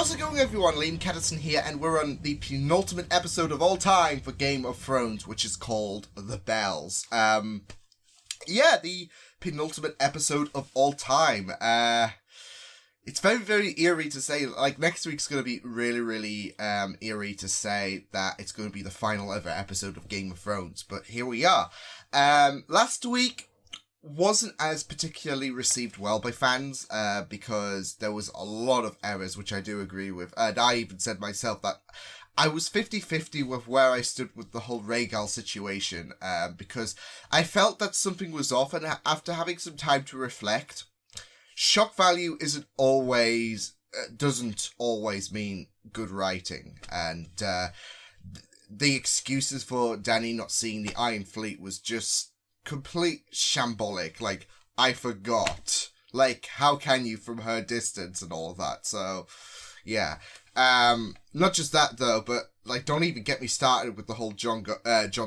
How's it going, everyone? Liam Catterson here, and we're on the penultimate episode of all time for Game of Thrones, which is called The Bells. The penultimate episode of all time. It's very, very eerie to say, like, next week's going to be really, really eerie to say that it's going to be the final ever episode of Game of Thrones, but here we are. Last week wasn't as particularly received well by fans, because there was a lot of errors, which I do agree with, and I even said myself that I was 50-50 with where I stood with the whole Rhaegal situation, because I felt that something was off, and after having some time to reflect, shock value doesn't always mean good writing, and the excuses for Dany not seeing the Iron Fleet was just complete shambolic. Like, I forgot. Like, how can you from her distance and all of that? So, yeah. Not just that though, but like, don't even get me started with the whole Jon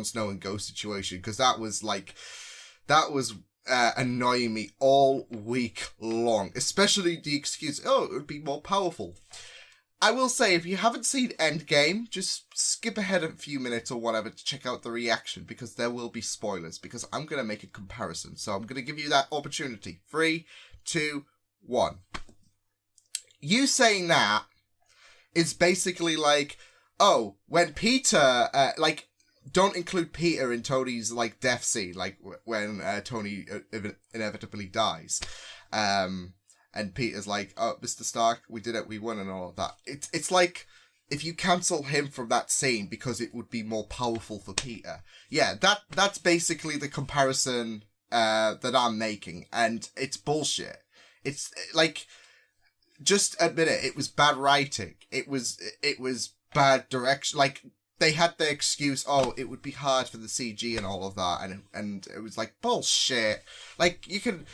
Snow and Ghost situation, because that was annoying me all week long, especially the excuse, oh, it would be more powerful. I will say, if you haven't seen Endgame, just skip ahead a few minutes or whatever to check out the reaction, because there will be spoilers, because I'm going to make a comparison. So I'm going to give you that opportunity. 3, 2, 1. You saying that is basically like, oh, when Peter, don't include Peter in Tony's, like, death scene, like, when Tony inevitably dies. And Peter's like, oh, Mr. Stark, we did it, we won, and all of that. It's like, if you cancel him from that scene because it would be more powerful for Peter. Yeah, that's basically the comparison that I'm making, and it's bullshit. It's, like, just admit it, it was bad writing. It was bad direction. Like, they had the excuse, oh, it would be hard for the CG and all of that, and it was like, bullshit. Like, you can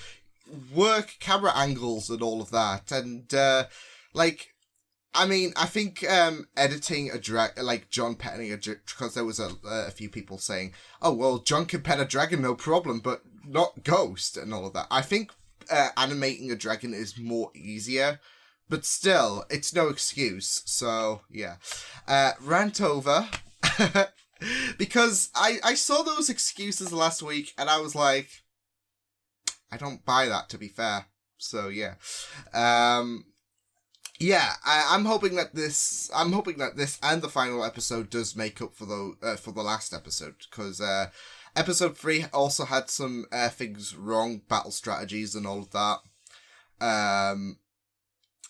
work camera angles and all of that, and I think editing Jon petting a dragon, because there was a few people saying, oh, well, Jon can pet a dragon, no problem, but not Ghost and all of that. I think animating a dragon is more easier, but still, it's no excuse. So yeah, rant over. Because I saw those excuses last week, and I was like, I don't buy that, to be fair. So yeah, I'm hoping that this and the final episode does make up for the last episode, because episode 3 also had some things wrong, battle strategies and all of that.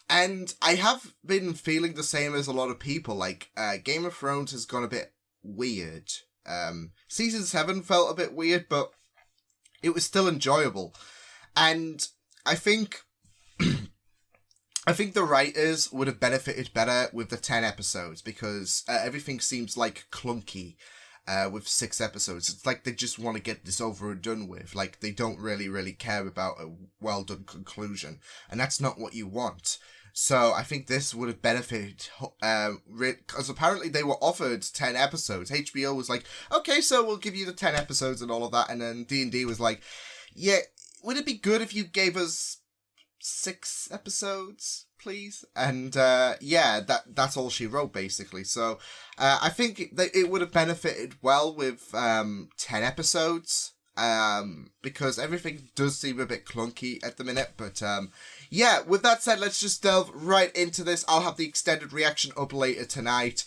And I have been feeling the same as a lot of people. Like, Game of Thrones has gone a bit weird. Season 7 felt a bit weird, but it was still enjoyable. And I think the writers would have benefited better with the 10 episodes, because everything seems like clunky with 6 episodes. It's like they just want to get this over and done with. Like, they don't really care about a well-done conclusion. And that's not what you want. So I think this would have benefited, because apparently they were offered 10 episodes. HBO was like, okay, so we'll give you the 10 episodes and all of that. And then D&D was like, yeah, would it be good if you gave us 6 episodes, please? And that's all she wrote, basically. So I think that it would have benefited well with 10 episodes, because everything does seem a bit clunky at the minute. But with that said, let's just delve right into this. I'll have the extended reaction up later tonight.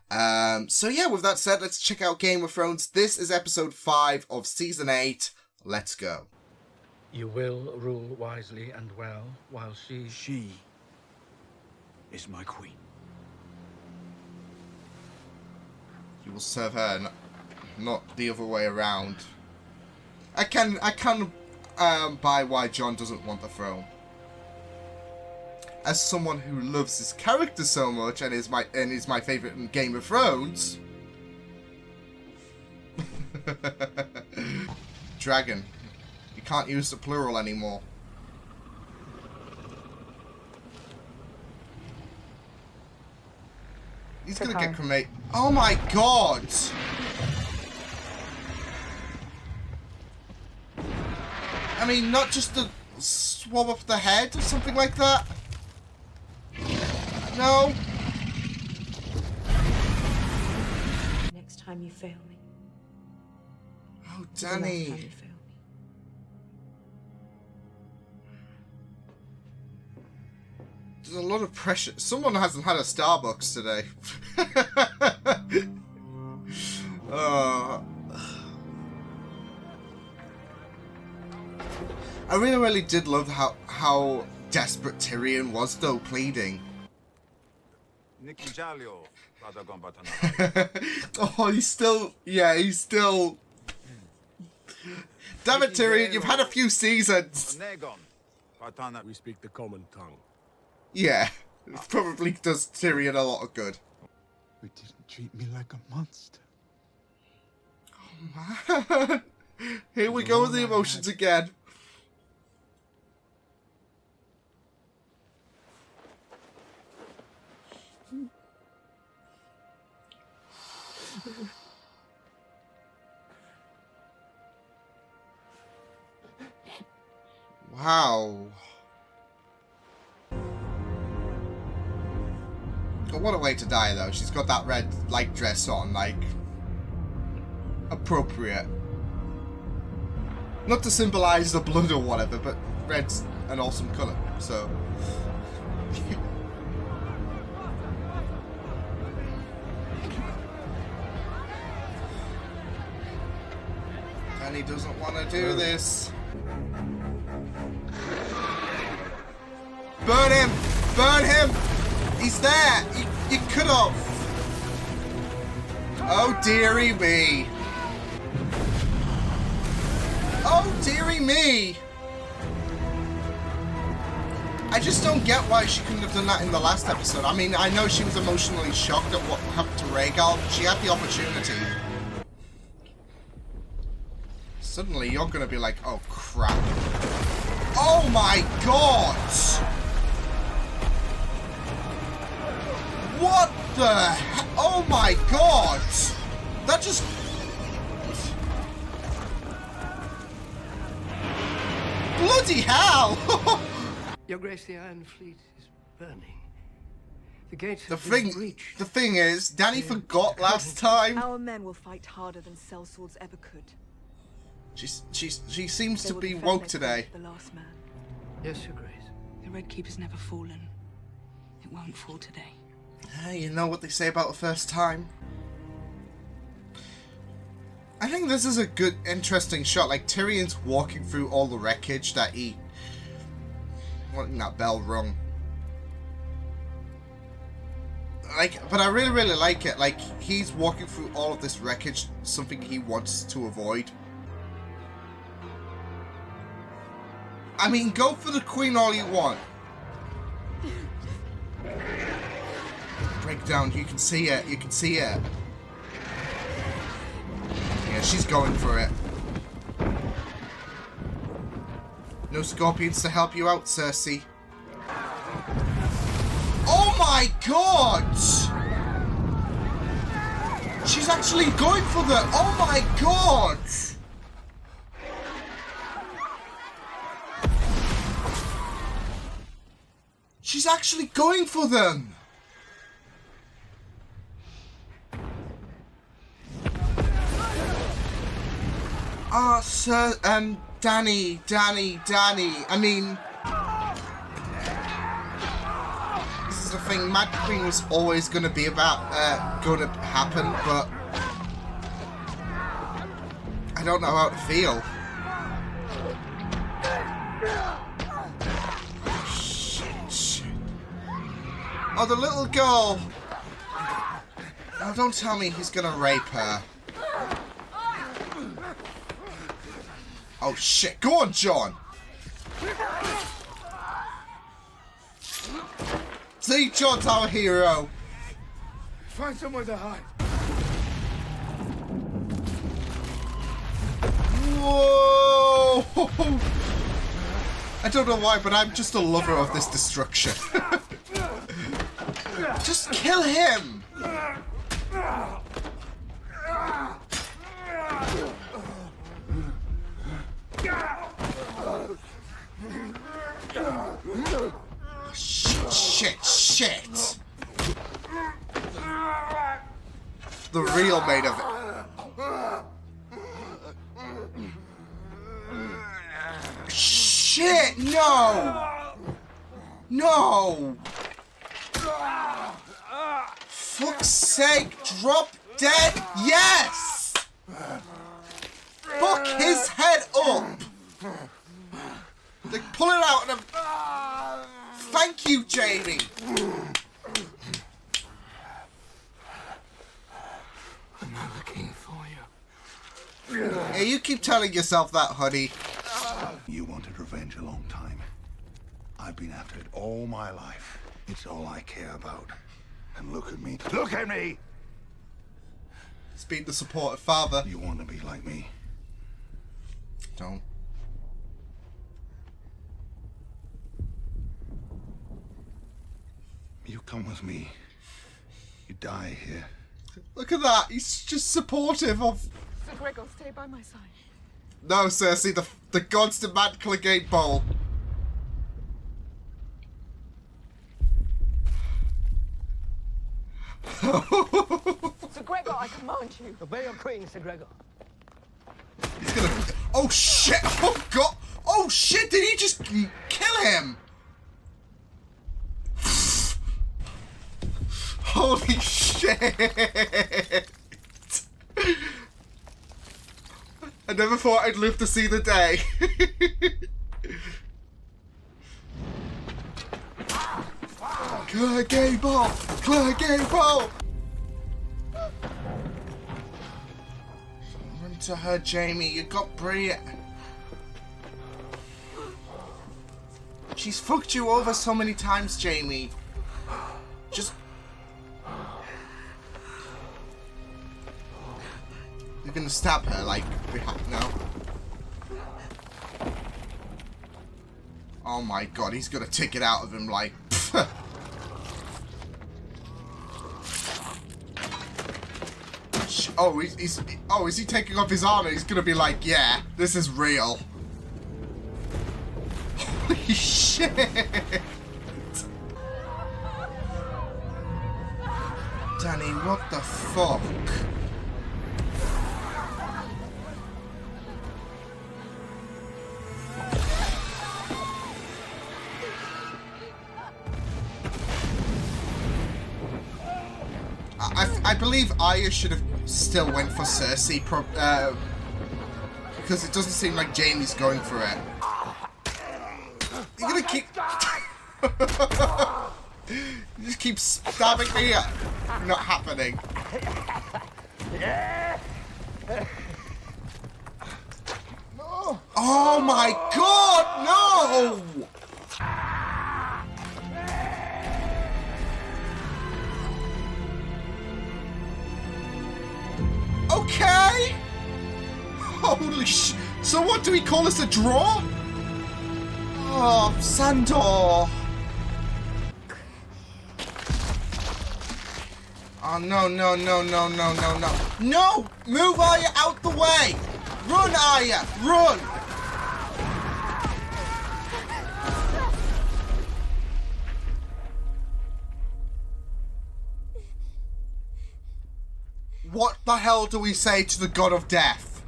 With that said, let's check out Game of Thrones. This is episode 5 of season 8. Let's go. You will rule wisely and well, while she is my queen. You will serve her, not the other way around. I can buy why Jon doesn't want the throne. As someone who loves his character so much and is my favorite in Game of Thrones. Dragon. You can't use the plural anymore. He's gonna get cremated. Oh my god! I mean, not just to swab up the head or something like that? No. Next time you fail me. Oh, Is the last time Danny. you fail me. There's a lot of pressure. Someone hasn't had a Starbucks today. I really did love how desperate Tyrion was, though, pleading. Oh, he's still... Yeah, he's still... Damn it, Tyrion, you've had a few seasons. We speak the common tongue. Yeah, it probably does Tyrion a lot of good. You didn't treat me like a monster. Oh, man. Here we go with the emotions again. Wow. Oh, what a way to die, though. She's got that red, like, dress on, like... appropriate. Not to symbolize the blood or whatever, but red's an awesome colour, so... And he doesn't want to do this. Burn him! Burn him! He's there! You could have! Oh, dearie me! Oh, dearie me! I just don't get why she couldn't have done that in the last episode. I mean, I know she was emotionally shocked at what happened to Rhaegal, but she had the opportunity. Suddenly, you're gonna be like, oh, crap. Oh my god! What the he- Oh my god! That just... Bloody hell! Your Grace, the Iron Fleet is burning. The gates The have been thing, breached. the thing is, Danny forgot last time. Our men will fight harder than sellswords ever could. She seems They to will be defend woke their today. queen to the last man. Yes, Your Grace. The Red Keeper's never fallen. It won't fall today. You know what they say about the first time. I think this is a good, interesting shot. Like, Tyrion's walking through all the wreckage that he... wanting that bell rung. Like, but I really like it. Like, he's walking through all of this wreckage, something he wants to avoid. I mean, go for the queen all you want. Break down, you can see it, you can see it. Yeah, she's going for it. No scorpions to help you out, Cersei. Oh my god! She's actually going for the... Oh my god! She's actually going for them! Ah, sir, Danny. I mean... This is the thing, Mad Queen was always going to be about, going to happen, but... I don't know how to feel. Shit. Oh, the little girl! Oh, don't tell me he's going to rape her. Oh shit, go on, John! See, John's our hero! Find somewhere to hide. Whoa! I don't know why, but I'm just a lover of this destruction. Just kill him! Shit. real made of it. Shit, no! No! Fuck's sake, drop dead, yes! Fuck his head up! They pull it out and thank you, Jamie! I'm not looking for you. Yeah, you keep telling yourself that, honey. You wanted revenge a long time. I've been after it all my life. It's all I care about. And look at me. Look at me! He's been the supportive father. You want to be like me? Don't. You come with me. You die here. Look at that. He's just supportive of... Sir Gregor, stay by my side. No, Cersei, the gods demand Clegane Bowl. Sir Gregor, I command you. Obey your queen, Sir Gregor. He's gonna... Oh, shit! Oh, God! Oh, shit! Did he just kill him? Holy shit! I never thought I'd live to see the day. Clegane Bowl! Clegane Bowl! Run to her, Jamie. You got Brie. She's fucked you over so many times, Jamie. Just... You're gonna stab her, like, no. Oh my god, he's gonna take it out of him, like, Oh, oh, is he taking off his armor? He's gonna be like, yeah, this is real. Holy shit! Danny, what the fuck? I believe Arya should have still went for Cersei, because it doesn't seem like Jamie's going for it. You're gonna keep... You just keep stabbing me up. Not happening. Oh my god, no! Okay! Holy sh... So what, do we call this a draw? Oh, Sandor! Oh, no, no, no, no, no, no, no. No! Move Arya out the way! Run, Arya! Run! What the hell do we say to the god of death?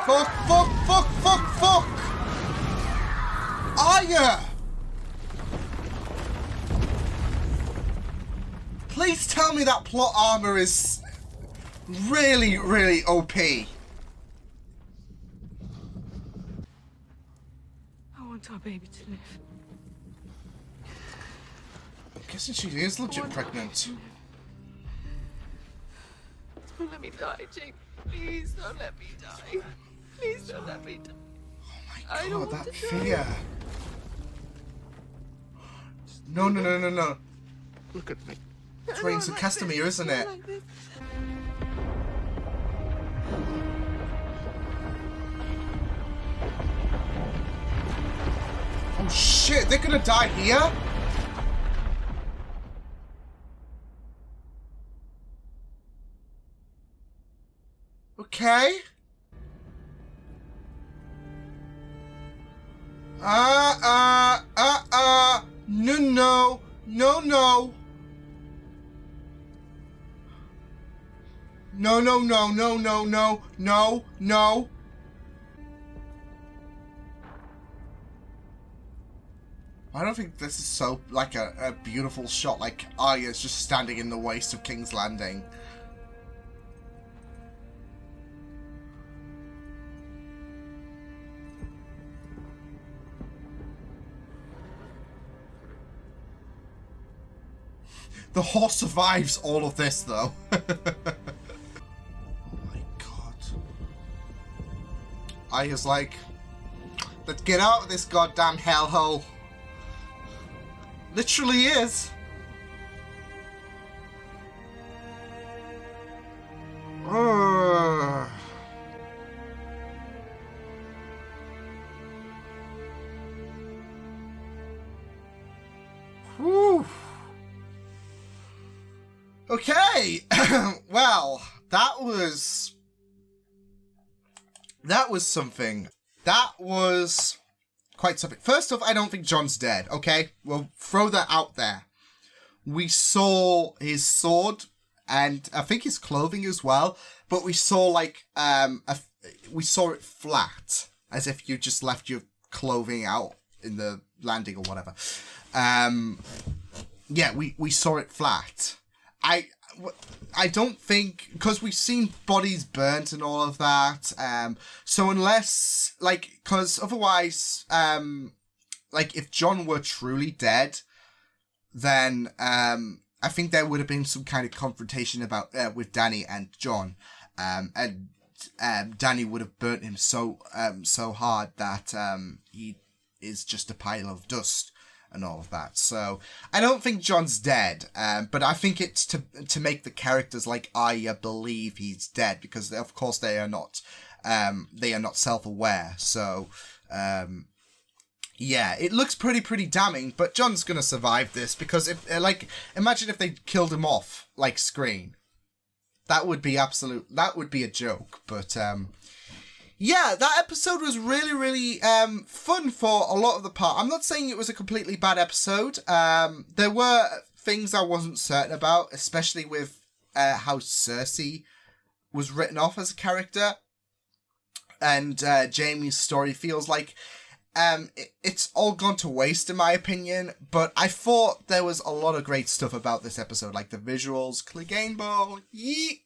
Fuck, fuck, fuck, fuck, fuck! Arya! Please tell me that plot armor is really, really OP. I want our baby to live. I'm guessing she is legit pregnant. Don't let me die, Jake. Please don't let me die. Please don't let me die. Oh my god, that fear. No, no, no, no, no. Look at me. It's Reigns of Castamere, isn't it? Oh shit, they're gonna die here? Okay. No, no. No, no. No, no, no, no, no, no, no, no. I don't think this is so, like, a beautiful shot, like Arya's just standing in the waste of King's Landing. The horse survives all of this, though. Oh my god. Arya's like, let's get out of this goddamn hellhole. Literally is. Ugh. Whew. Okay. Well, that was something. That was quite something. First off, I don't think John's dead, okay? We'll throw that out there. We saw his sword and I think his clothing as well, but we saw like we saw it flat, as if you just left your clothing out in the landing or whatever. Yeah, we saw it flat. I don't think, because we've seen bodies burnt and all of that, so unless, like, because otherwise, like, if John were truly dead, then, I think there would have been some kind of confrontation about, with Danny and John, and Danny would have burnt him so hard that, he is just a pile of dust and all of that. So I don't think John's dead, but I think it's to make the characters like Arya believe he's dead, because of course they are not self-aware. So yeah, it looks pretty damning, but John's gonna survive this, because if imagine if they killed him off like Screen. That would be a joke. But yeah, that episode was really fun for a lot of the part. I'm not saying it was a completely bad episode. There were things I wasn't certain about, especially with how Cersei was written off as a character. And Jaime's story feels like it's all gone to waste in my opinion, but I thought there was a lot of great stuff about this episode, like the visuals, Clegane Ball, yeet!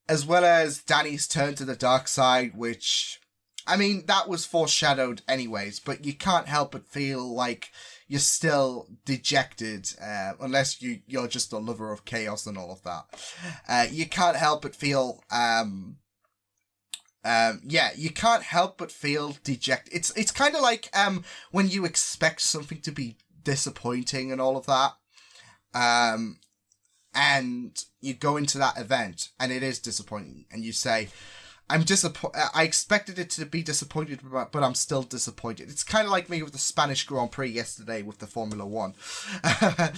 As well as Dany's turn to the dark side, which, I mean, that was foreshadowed anyways, but you can't help but feel like you're still dejected, unless you're just a lover of chaos and all of that. You can't help but feel, you can't help but feel dejected. It's kind of like, when you expect something to be disappointing and all of that, and you go into that event and it is disappointing, and you say, I expected it to be disappointed, but I'm still disappointed. It's kind of like me with the Spanish Grand Prix yesterday with the Formula 1. I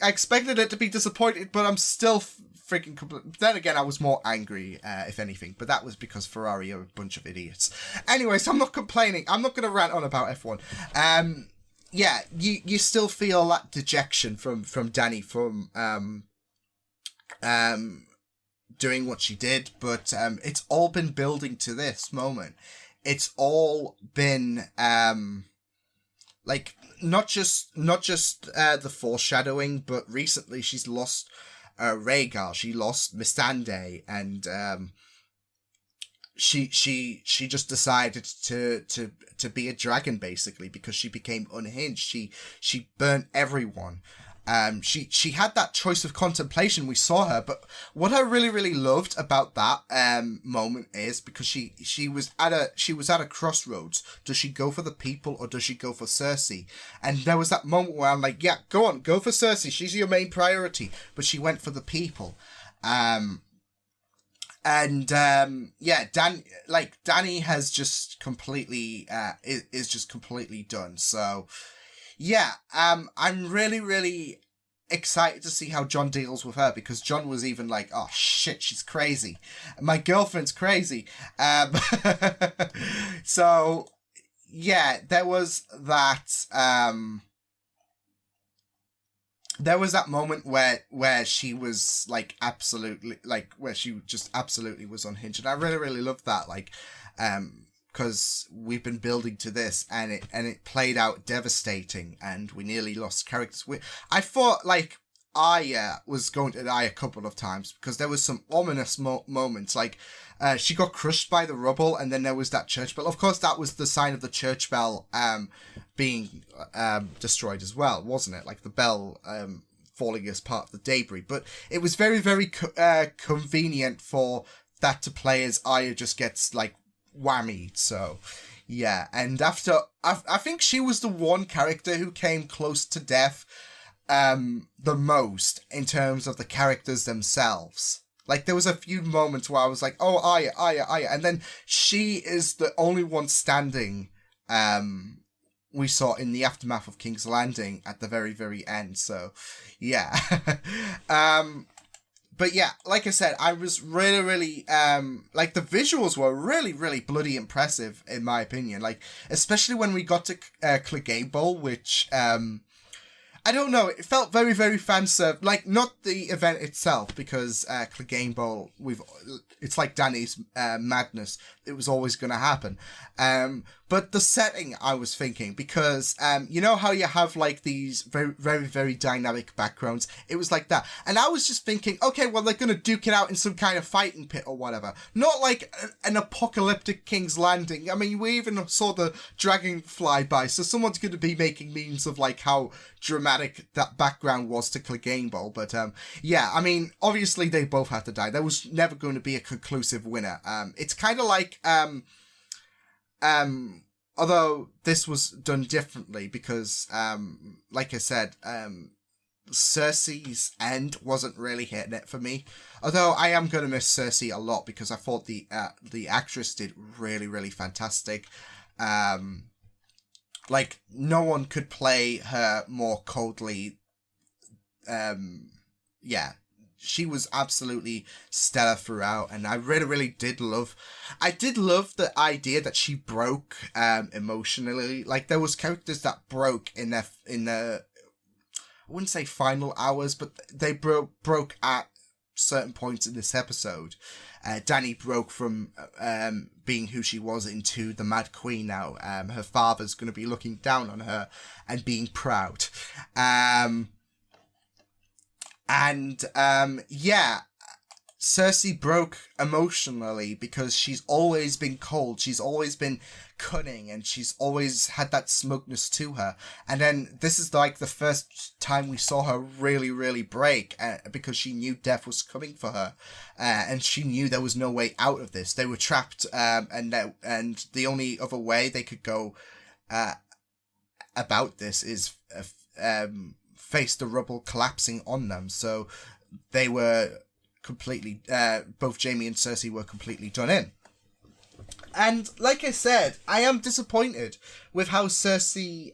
expected it to be disappointed, but I'm still freaking... Then again, I was more angry, if anything, but that was because Ferrari are a bunch of idiots. Anyway, so I'm not complaining. I'm not going to rant on about F1. Yeah, you still feel that dejection from Dany from doing what she did, but it's all been building to this moment. It's all been like not just the foreshadowing, but recently she's lost Rhaegar, she lost Missandei, and she just decided to be a dragon, basically, because she became unhinged. She burnt everyone. She had that choice of contemplation. We saw her, but what I really loved about that moment is because she was at a crossroads. Does she go for the people or does she go for Cersei? And there was that moment where I'm like, yeah, go for Cersei. She's your main priority. But she went for the people. Dany has just completely is just completely done. So yeah, I'm really excited to see how Jon deals with her, because Jon was even like, oh shit, she's crazy. My girlfriend's crazy. So yeah, there was that. there was that moment where she was like absolutely like where she just absolutely was unhinged, and I really really loved that, like because we've been building to this, and it played out devastating, and we nearly lost characters. I thought like Arya was going to die a couple of times because there was some ominous moments, like she got crushed by the rubble, and then there was that church bell. Of course, that was the sign of the church bell being destroyed as well, wasn't it? Like the bell falling as part of the debris. But it was very, very convenient for that to play as Arya just gets like whammied. So yeah, and after I think she was the one character who came close to death the most in terms of the characters themselves. Like, there was a few moments where I was like, oh, Arya, and then she is the only one standing we saw in the aftermath of King's Landing at the very, very end, so, yeah. But yeah, like I said, I was really, really, like, the visuals were really, really bloody impressive, in my opinion, like, especially when we got to Clegane Bowl, which, I don't know, it felt very, very fan-served. Like, not the event itself, because Clegane Bowl, it's like Dany's madness. It was always going to happen. But the setting, I was thinking, because you know how you have, like, these very, very, very dynamic backgrounds? It was like that. And I was just thinking, okay, well, they're going to duke it out in some kind of fighting pit or whatever. Not like an apocalyptic King's Landing. I mean, we even saw the dragon fly by, so someone's going to be making memes of, like, how dramatic that background was to Clegane Bowl. But yeah, I mean, obviously they both had to die. There was never going to be a conclusive winner. It's kind of like although this was done differently because like I said, Cersei's end wasn't really hitting it for me, although I am going to miss Cersei a lot because I thought the actress did really, really fantastic. Like, no one could play her more coldly. Yeah, she was absolutely stellar throughout, and I really, really did love... I did love the idea that she broke emotionally. Like, there was characters that broke in their I wouldn't say final hours, but they broke at certain points in this episode. Dany broke from being who she was into the Mad Queen now. Her father's going to be looking down on her and being proud. Yeah, Cersei broke emotionally because she's always been cold. She's always been cunning, and she's always had that smugness to her. And then this is like the first time we saw her really, really break because she knew death was coming for her, and she knew there was no way out of this. They were trapped, and the only other way they could go about this is face the rubble collapsing on them. So they were completely, both Jaime and Cersei were completely done in. And like I said, I am disappointed with how Cersei's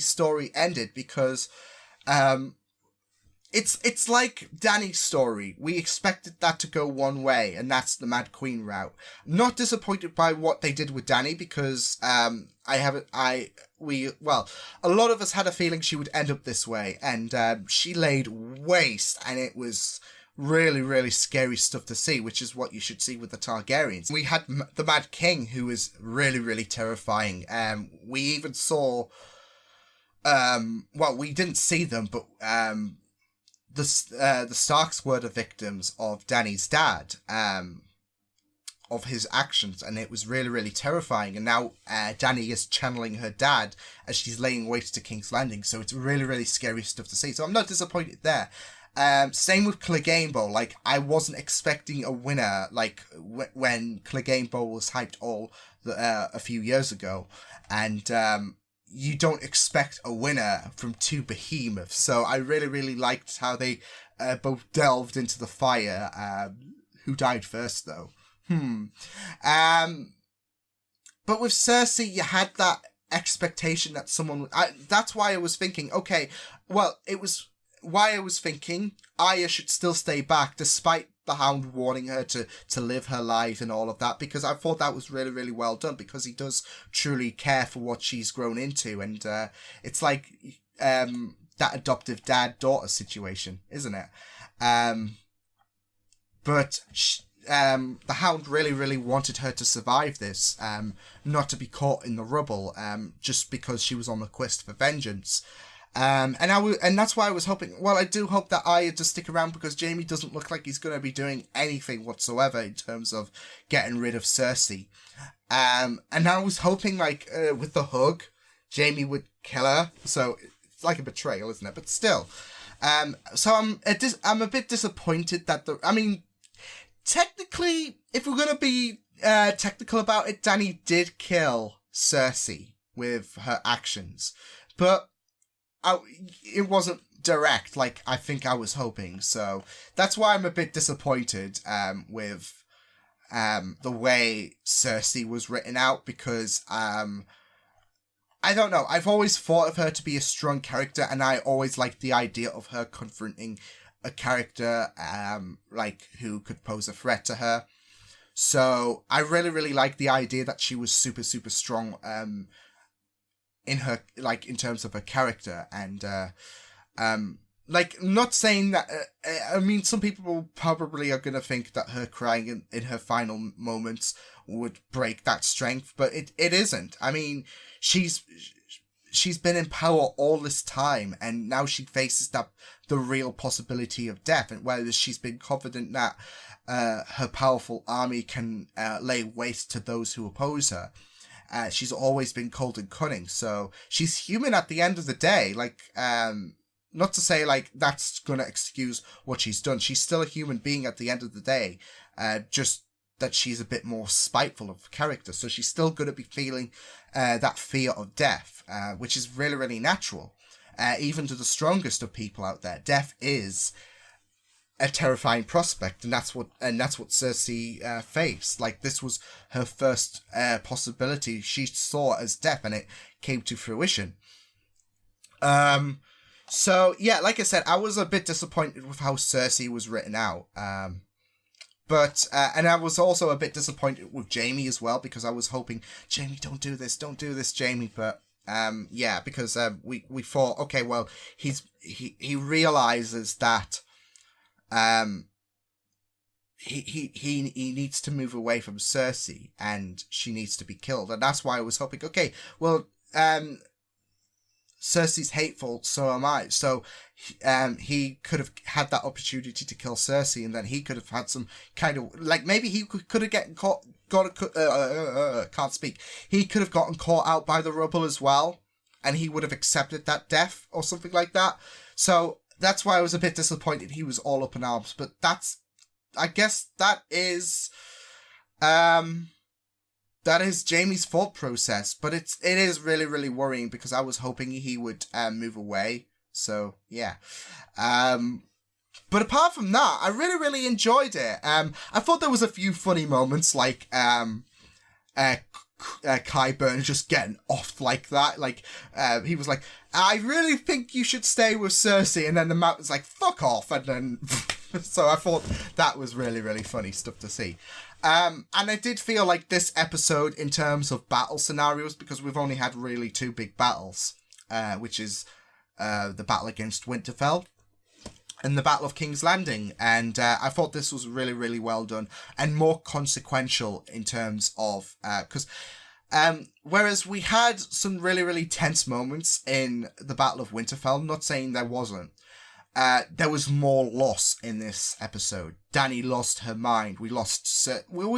story ended because it's like Dany's story. We expected that to go one way, and that's the Mad Queen route. Not disappointed by what they did with Dany because a lot of us had a feeling she would end up this way, and she laid waste, and it was really, really scary stuff to see, which is what you should see with the Targaryens. We had the Mad King, who was really, really terrifying. We even saw, we didn't see them, but the Starks were the victims of Dany's dad, of his actions, and it was really, really terrifying. And now Dany is channeling her dad as she's laying waste to King's Landing, so it's really, really scary stuff to see. So I'm not disappointed there. Same with Clegane Bowl. Like, I wasn't expecting a winner, like, when Clegane Bowl was hyped a few years ago. And you don't expect a winner from two behemoths. So I really, really liked how they both delved into the fire. Who died first, though? But with Cersei, you had that expectation that someone... that's why I was thinking, okay, well, it was... why I was thinking Arya should still stay back despite the Hound warning her to live her life and all of that, because I thought that was really, really well done, because he does truly care for what she's grown into. And it's like that adoptive dad-daughter situation, isn't it? But the Hound really, really wanted her to survive this, not to be caught in the rubble, just because she was on the quest for vengeance. And that's why I was hoping. Well, I do hope that Arya does stick around, because Jaime doesn't look like he's going to be doing anything whatsoever in terms of getting rid of Cersei. And I was hoping, like, with the hug, Jaime would kill her. So it's like a betrayal, isn't it? But still, so I'm a bit disappointed that technically, if we're going to be technical about it, Dany did kill Cersei with her actions, but it wasn't direct like I think I was hoping. So that's why I'm a bit disappointed with the way Cersei was written out, because I don't know. I've always thought of her to be a strong character, and I always liked the idea of her confronting a character like who could pose a threat to her. So I really, really like the idea that she was super, super strong in her, like, in terms of her character. And like, not saying that I mean, some people probably are gonna think that her crying in her final moments would break that strength, but it isn't. I mean, she's been in power all this time, and now she faces the real possibility of death. And whereas she's been confident that her powerful army can lay waste to those who oppose her, she's always been cold and cunning. So she's human at the end of the day. Like, not to say like that's gonna excuse what she's done. She's still a human being at the end of the day. Just that she's a bit more spiteful of character. So she's still going to be feeling that fear of death, which is really, really natural. Even to the strongest of people out there, death is a terrifying prospect, and that's what Cersei faced. Like, this was her first possibility she saw as death, and it came to fruition. So yeah, like I said, I was a bit disappointed with how Cersei was written out. But, and I was also a bit disappointed with Jaime as well, because I was hoping, Jaime, don't do this, Jaime. But, yeah, because, we thought, okay, well, he realizes that, he needs to move away from Cersei, and she needs to be killed. And that's why I was hoping, okay, well, Cersei's hateful, so am I. So he could have had that opportunity to kill Cersei, and then he could have had some kind of, like, maybe he could have can't speak. He could have gotten caught out by the rubble as well, and he would have accepted that death or something like that. So that's why I was a bit disappointed he was all up in arms. But I guess that is Jaime's thought process, but it is really, really worrying, because I was hoping he would move away. So yeah, but apart from that, I really, really enjoyed it. I thought there was a few funny moments, like Qyburn just getting off like that. Like, he was like, I really think you should stay with Cersei, and then the Mountain's like, fuck off, and then so I thought that was really, really funny stuff to see. And I did feel like this episode, in terms of battle scenarios, because we've only had really two big battles, which is the battle against Winterfell and the Battle of King's Landing. And I thought this was really, really well done, and more consequential in terms of, because whereas we had some really, really tense moments in the Battle of Winterfell, not saying there wasn't, there was more loss in this episode. Dany lost her mind. We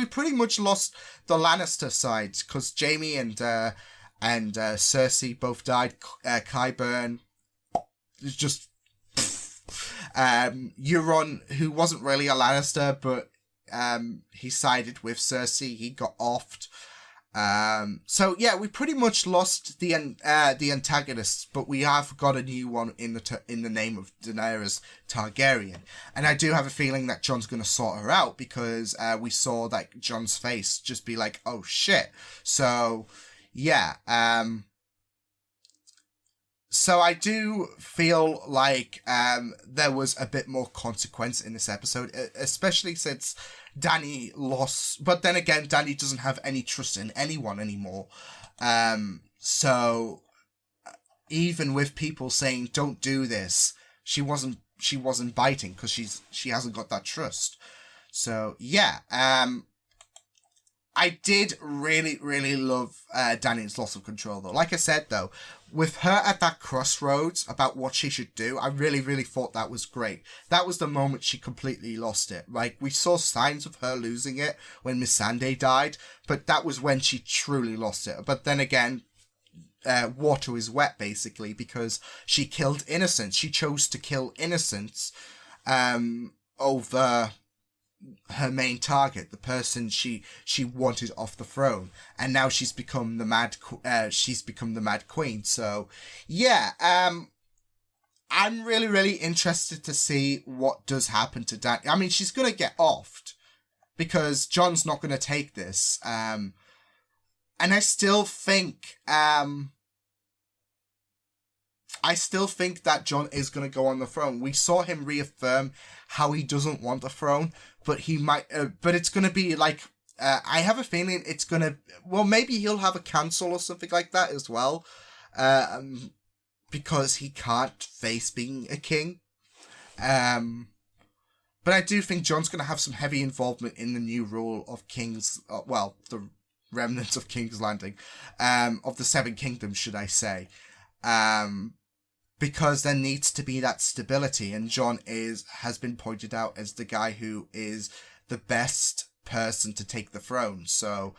pretty much lost the Lannister side, because Jaime and Cersei both died. Qyburn just Euron, who wasn't really a Lannister, but he sided with Cersei. He got offed. So yeah, we pretty much lost the antagonists, but we have got a new one in the name of Daenerys Targaryen, and I do have a feeling that Jon's gonna sort her out, because we saw that Jon's face just be like, oh shit. So yeah, so I do feel like there was a bit more consequence in this episode, especially since Dany lost, but then again, Dany doesn't have any trust in anyone anymore. So even with people saying don't do this, she wasn't biting because she hasn't got that trust. So yeah, I did really, really love Dany's loss of control, though. Like I said, though, with her at that crossroads about what she should do, I really, really thought that was great. That was the moment she completely lost it. Like, we saw signs of her losing it when Missandei died, but that was when she truly lost it. But then again, water is wet, basically, because she killed innocents. She chose to kill innocents over her main target, the person she wanted off the throne, and now she's become the mad queen. So yeah, I'm really, really interested to see what does happen to Dany. I mean, she's gonna get offed because Jon's not gonna take this, and I still think that Jon is going to go on the throne. We saw him reaffirm how he doesn't want the throne, but he might. But it's going to be like, I have a feeling it's going to. Well, maybe he'll have a council or something like that as well, because he can't face being a king. But I do think Jon's going to have some heavy involvement in the new rule of King's. Well, the remnants of King's Landing, of the Seven Kingdoms, should I say? Because there needs to be that stability, and Jon has been pointed out as the guy who is the best person to take the throne. So,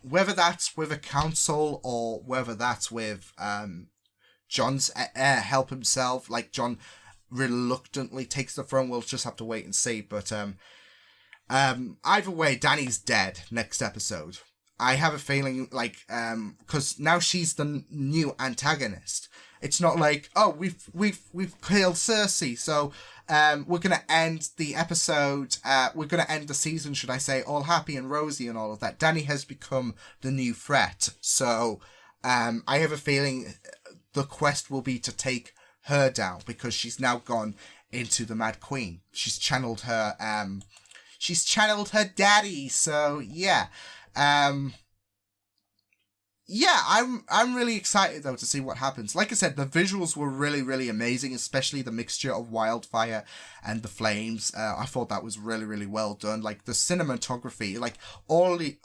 whether that's with a council or whether that's with Jon's help himself, like Jon reluctantly takes the throne, we'll just have to wait and see. But either way, Dany's dead next episode. I have a feeling like because now she's the new antagonist. It's not like, oh, we've killed Cersei, so we're gonna end the episode. We're gonna end the season, should I say, all happy and rosy and all of that. Dany has become the new threat, so I have a feeling the quest will be to take her down because she's now gone into the Mad Queen. She's channeled her daddy. So yeah. Yeah, I'm really excited though to see what happens. Like I said, the visuals were really, really amazing, especially the mixture of wildfire and the flames. I thought that was really, really well done. Like the cinematography, like all the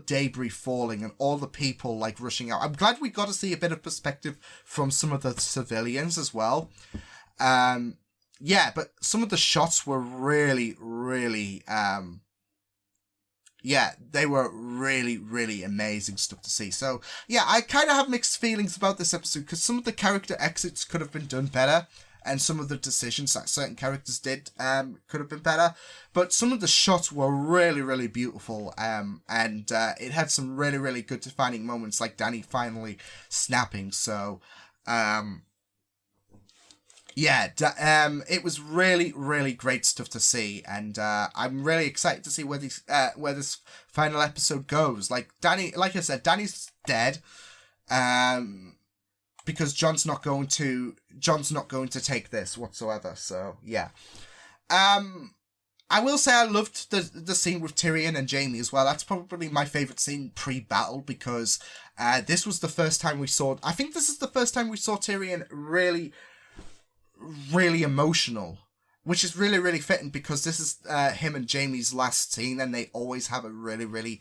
debris falling and all the people like rushing out. I'm glad we got to see a bit of perspective from some of the civilians as well. Yeah, but some of the shots were really, really yeah, they were really, really amazing stuff to see. So, yeah, I kind of have mixed feelings about this episode because some of the character exits could have been done better, and some of the decisions that certain characters did could have been better. But some of the shots were really, really beautiful, and it had some really, really good defining moments, like Dany finally snapping. So, yeah, it was really, really great stuff to see, and I'm really excited to see where this final episode goes. Like Dany, like I said, Dany's dead, because Jon's not going to take this whatsoever. So yeah, I will say I loved the scene with Tyrion and Jaime as well. That's probably my favorite scene pre-battle because this was the first time we saw. I think this is the first time we saw Tyrion really emotional, which is really, really fitting because this is him and Jaime's last scene, and they always have a really, really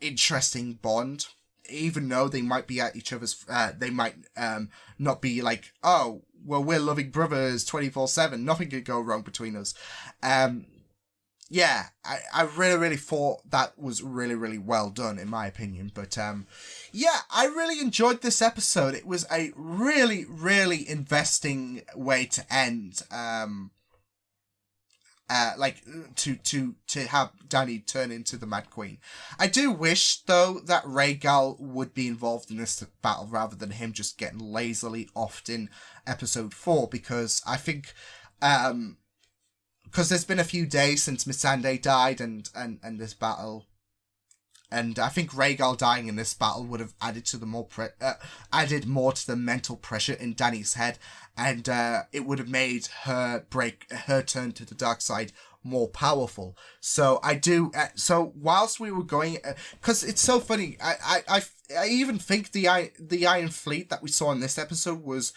interesting bond, even though they might be at each other's they might not be like, oh well, we're loving brothers 24/7, nothing could go wrong between us. Yeah, I really, really thought that was really, really well done, in my opinion. But, yeah, I really enjoyed this episode. It was a really, really investing way to end, like, to have Dany turn into the Mad Queen. I do wish, though, that Rhaegal would be involved in this battle rather than him just getting lazily offed in episode 4, because I think, because there's been a few days since Missandei died and this battle, and I think Rhaegal dying in this battle would have added to the added more to the mental pressure in Dany's head, and it would have made her turn to the dark side more powerful. So I do. So whilst we were going, because it's so funny, I even think the Iron Fleet that we saw in this episode was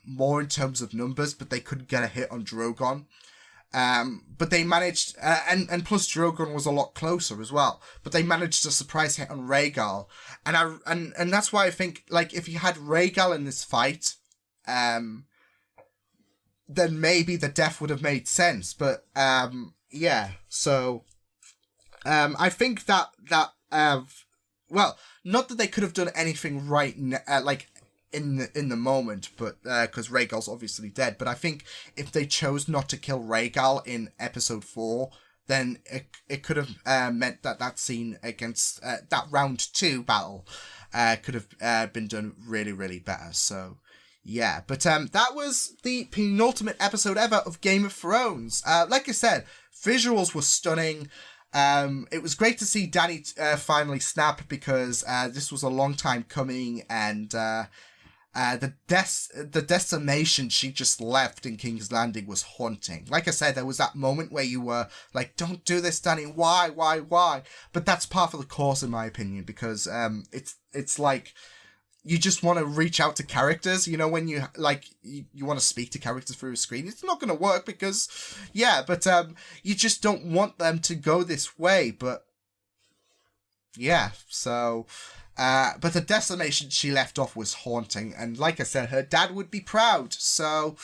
more in terms of numbers, but they couldn't get a hit on Drogon. But they managed, and plus Drogon was a lot closer as well. But they managed a surprise hit on Rhaegal, and that's why I think, like, if you had Rhaegal in this fight, then maybe the death would have made sense. But yeah, so I think that well, not that they could have done anything right, like in the moment, but because Rhaegal's obviously dead. But I think if they chose not to kill Rhaegal in episode 4, then it could have meant that scene against that round 2 battle could have been done really, really better. So yeah, but that was the penultimate episode ever of Game of Thrones. Like I said, visuals were stunning. It was great to see Dany finally snap, because this was a long time coming, and the decimation she just left in King's Landing was haunting. Like I said, there was that moment where you were like, don't do this, Dany, why? But that's part of the course, in my opinion, because it's like, you just want to reach out to characters, you know, when you, like, you want to speak to characters through a screen. It's not going to work because, yeah, but you just don't want them to go this way, but, yeah, so, but the decimation she left off was haunting, and like I said, her dad would be proud, so,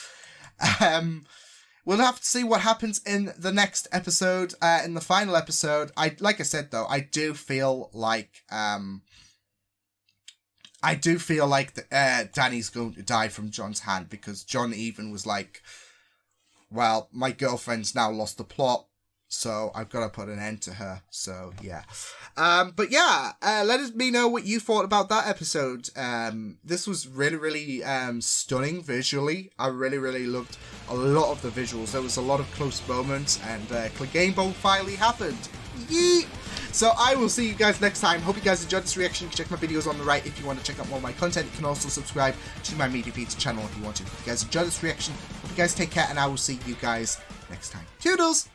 we'll have to see what happens in the next episode, in the final episode. Like I said, though, I do feel like Dany's going to die from Jon's hand, because Jon even was like, well, my girlfriend's now lost the plot, so I've got to put an end to her. So, yeah. But yeah, let me know what you thought about that episode. This was really, really stunning visually. I really, really loved a lot of the visuals. There was a lot of close moments, and Clegane finally happened. Yeet! So I will see you guys next time. Hope you guys enjoyed this reaction. You can check my videos on the right if you want to check out more of my content. You can also subscribe to my Media Pizza channel if you want to. If you guys enjoyed this reaction, hope you guys take care, and I will see you guys next time. Toodles!